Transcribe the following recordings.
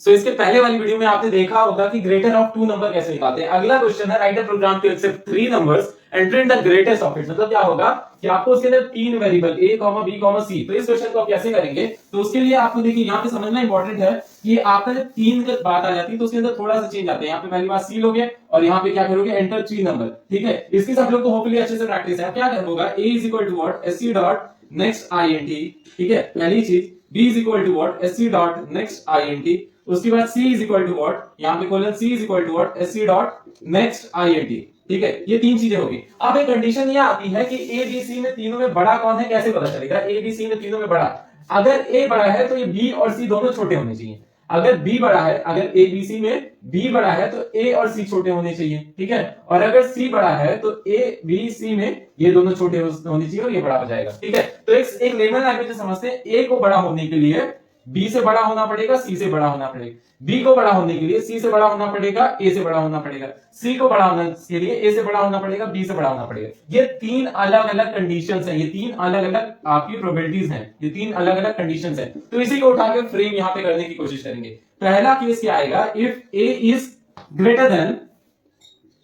सो इसके पहले वाली वीडियो में आपने देखा होगा कि ग्रेटर ऑफ टू नंबर कैसे निकालते हैं। अगला क्वेश्चन है write a program to accept three numbers and print the greatest of it. मतलब क्या होगा कि आपको उसके अंदर तीन वेरिएबल a, b, c, तो इस क्वेश्चन को आप कैसे करेंगे, तो उसके लिए आपको देखिए यहाँ पे समझना इंपॉर्टेंट है कि आपका जब तीन की बात आ जाती है तो उसके अंदर थोड़ा सा चेंज आता है। यहाँ पे पहली बार c लोगे और यहाँ पे क्या करोगे, एंटर थ्री नंबर। ठीक है, इसकी सब लोग को होपफुली अच्छे से प्रैक्टिस है। क्या होगा, a is equal to what, sc dot next int। ठीक है, पहली चीज b is equal to what, sc dot next int। उसके बाद c is equal to what, यहाँ पे colon c is equal to what, sc dot next int। ठीक है, ये तीन चीजें होगी। अब एक कंडीशन ये आती है कि a b c में तीनों में बड़ा कौन है, कैसे पता चलेगा a b c में तीनों में बड़ा। अगर a बड़ा है तो ये b और c दोनों छोटे होने चाहिए। अगर b बड़ा है, अगर a b c में b बड़ा है तो a और c छोटे होने चाहिए। ठीक है, और अगर c बड़ा है तो a b c में ये दोनों छोटे होने चाहिए और ये बड़ा हो जाएगा। ठीक है, तो एक लेमन लैंग्वेज समझते हैं, a को बड़ा होने के लिए b से बड़ा होना पड़ेगा, c से बड़ा होना पड़ेगा। b को बड़ा होने के लिए c से बड़ा होना पड़ेगा, a से बड़ा होना पड़ेगा। c को बड़ा होने के लिए a से बड़ा होना पड़ेगा, b से बड़ा होना पड़ेगा। ये तीन अलग अलग कंडीशंस हैं, ये तीन अलग अलग आपकी प्रोबेबिलिटीज हैं, ये तीन अलग अलग कंडीशंस हैं। तो इसी को उठाकर फ्रेम यहाँ पे करने की कोशिश करेंगे। पहला केस क्या आएगा, if a is greater than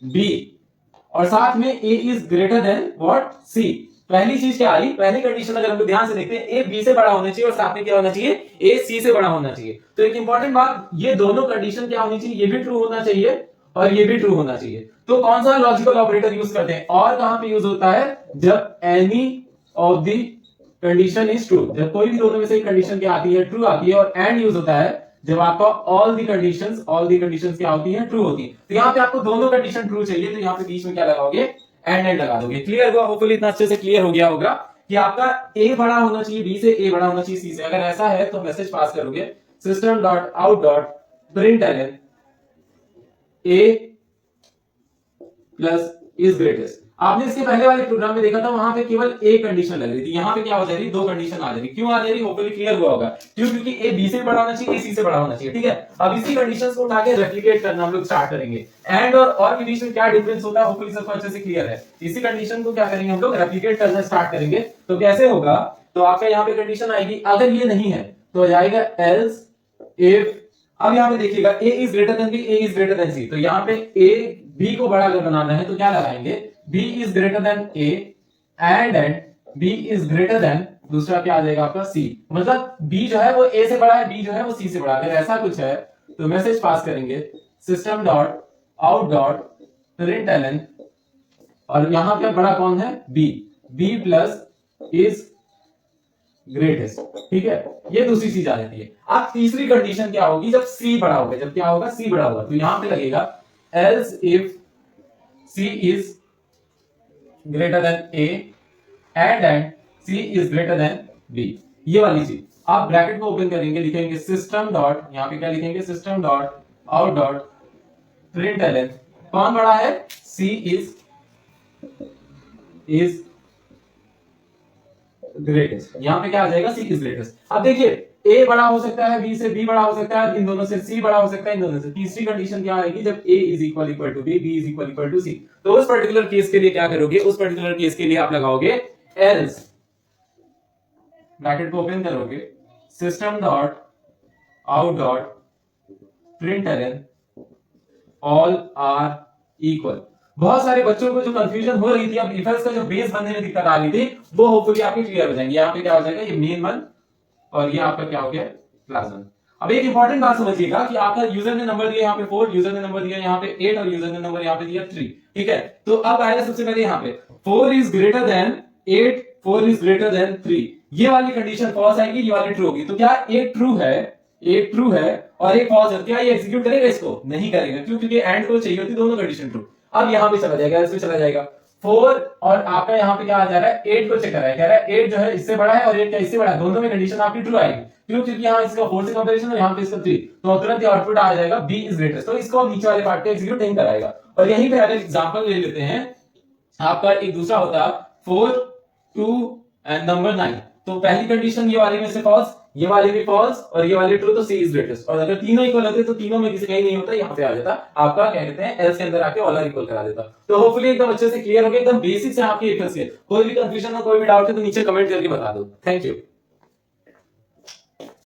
b और साथ में a is greater than what, c। पहली चीज क्या आई, पहली कंडीशन अगर हम लोग ध्यान से देखते हैं, a b से बड़ा होना चाहिए और साथ में क्या होना चाहिए, a c से बड़ा होना चाहिए। तो एक इंपॉर्टेंट बात, ये दोनों कंडीशन क्या होनी चाहिए, ये भी ट्रू होना चाहिए और ये भी ट्रू होना चाहिए। तो कौन सा लॉजिकल ऑपरेटर यूज करते हैं, और कहां पे यूज होता है, जब any of the condition is true. जब कोई भी दोनों में से एक कंडीशन क्या आती है, ट्रू आती है। और एंड यूज होता है जब आपका ऑल दी कंडीशंस क्या होती है, ट्रू होती है। तो यहाँ पे आपको दोनों कंडीशन ट्रू चाहिए, तो यहाँ पे बीच में क्या लगाओगे, एंड लगा दोगे। क्लियर हुआ, होपफुली इतना अच्छे से क्लियर हो गया होगा कि आपका a बड़ा होना चाहिए b से, a बड़ा होना चाहिए c से। अगर ऐसा है तो मैसेज पास करोगे system dot out dot println a plus is greatest. आपने इसके पहले वाले प्रोग्राम में देखा था, वहां पे केवल एक कंडीशन लग रही थी, यहाँ पे क्या हो जा रही, दो कंडीशन आ जा रही। क्यों आ जा रही, होपफुली क्लियर हुआ होगा। क्यों, क्योंकि a b से बड़ा होना चाहिए, a c से बड़ा होना चाहिए। ठीक है, अब इसी कंडीशंस को उठा के रेप्लिकेट करना हम लोग स्टार्ट करेंगे। एंड और के बीच में क्या डिफरेंस होता है, होपफुली सबको अच्छे से क्लियर है। इसी कंडीशन को क्या करेंगे हम लोग, रेप्लिकेट करना स्टार्ट करेंगे। तो कैसे होगा, तो आपका यहाँ पे कंडीशन आएगी, अगर ये नहीं है तो आ जाएगा एल्स इफ। अब यहाँ पे देखिएगा a is greater than b, a is greater than c। तो यहाँ पे a b को बड़ा अगर बनाना है तो क्या लगाएंगे, b is greater than a and b is greater than, दूसरा क्या आ जाएगा आपका c। मतलब b जो है वो a से बड़ा है, b जो है वो c से बड़ा है। अगर ऐसा कुछ है तो मैसेज पास करेंगे system dot out dot println, और यहां पे बड़ा कौन है, b प्लस इज ग्रेटेस्ट। ठीक है, ये दूसरी चीज आ जाती है। अब तीसरी कंडीशन क्या होगी, जब c बड़ा होगा, जब क्या होगा, c बड़ा होगा, तो यहां पे लगेगा else if c is greater than a and c is greater than b। ये वाली चीज आप ब्रैकेट को ओपन करेंगे, लिखेंगे सिस्टम डॉट, यहां पे क्या लिखेंगे, system dot out dot println, कौन बड़ा है, c is ग्रेटेस्ट। यहाँ पे क्या आ जाएगा, सी इज ग्रेटेस्ट। अब देखिए a बड़ा हो सकता है b से, b बड़ा हो सकता है इन दोनों से, c बड़ा हो सकता है इन दोनों से। तीसरी कंडीशन क्या आएगी, जब a is equal to b, b is equal to c। तो उस पर्टिकुलर केस के लिए क्या करोगे, उस पर्टिकुलर केस के लिए आप लगाओगे एल्स, ब्रैकेट को ओपन करोगे, system dot out dot println all are equal. बहुत सारे बच्चों को जो कंफ्यूजन हो रही थी, अब इफ एल्स का जो बेस बनने में दिक्कत आ रही थी, वो होपफुली आपकी क्लियर हो जाएंगे। यहाँ पे क्या हो जाएगा, ये मेन वन और ये आपका क्या हो गया, क्लास वन। अब एक इंपॉर्टेंट बात समझिएगा कि आपका यूजर ने नंबर दिया यहाँ पे 4, यूजर ने नंबर दिया यहाँ पे 8 और यूजर ने नंबर यहाँ पे दिया 3। ठीक है, तो अब आएगा सबसे पहले यहाँ पे 4 is greater than 8, 4 is greater than 3। ये वाली कंडीशन फॉल्स आएगी, ये वाली ट्रू होगी। तो क्या एक ट्रू है और एक फॉल्स है, क्या ये एग्जीक्यूट करेगा, इसको नहीं करेगा। क्यों, क्योंकि एंड को चाहिए होती दोनों कंडीशन ट्रू। अब यहां पे चला जाएगा, इसमें चला जाएगा 4 और आपका यहाँ पे क्या आ जा रहा है, 8 को चेक कर रहा है, कह रहा है 8 जो है इससे बड़ा है और 8 क्या इससे बड़ा है, दोनों में कंडीशन आपकी ट्रू आएगी। क्यों, क्योंकि यहाँ इसका 4 से कंपैरिजन और यहाँ पे इसका 3, तो तुरंत ये आउटपुट आ जाएगा b इज ग्रेटेस्ट। तो इसको नीचे वाले पार्ट को एग्जीक्यूट नहीं कराएगा। और यहीं पे अगर एग्जांपल ले लेते हैं, आपका एक दूसरा होता 4, 2 एंड नंबर 9। तो पहली कंडीशन ये वाली में से फॉल्स, ये वाली भी फॉल्स और ये वाली ट्रू, तो सी इज ग्रेटेस्ट। और अगर तीनों इक्वल होते तो तीनों में किसी का ही नहीं होता, यहाँ पे आ जाता आपका, क्या कहते हैं, एल्स के अंदर आके ऑल आर इक्वल करा देता। तो होपफुली एकदम अच्छे से क्लियर हो गया, एकदम बेसिक से आपकी इक्वल से। कोई भी कंफ्यूजन हो, कोई भी डाउट है तो नीचे कमेंट करके बता दो। Thank you.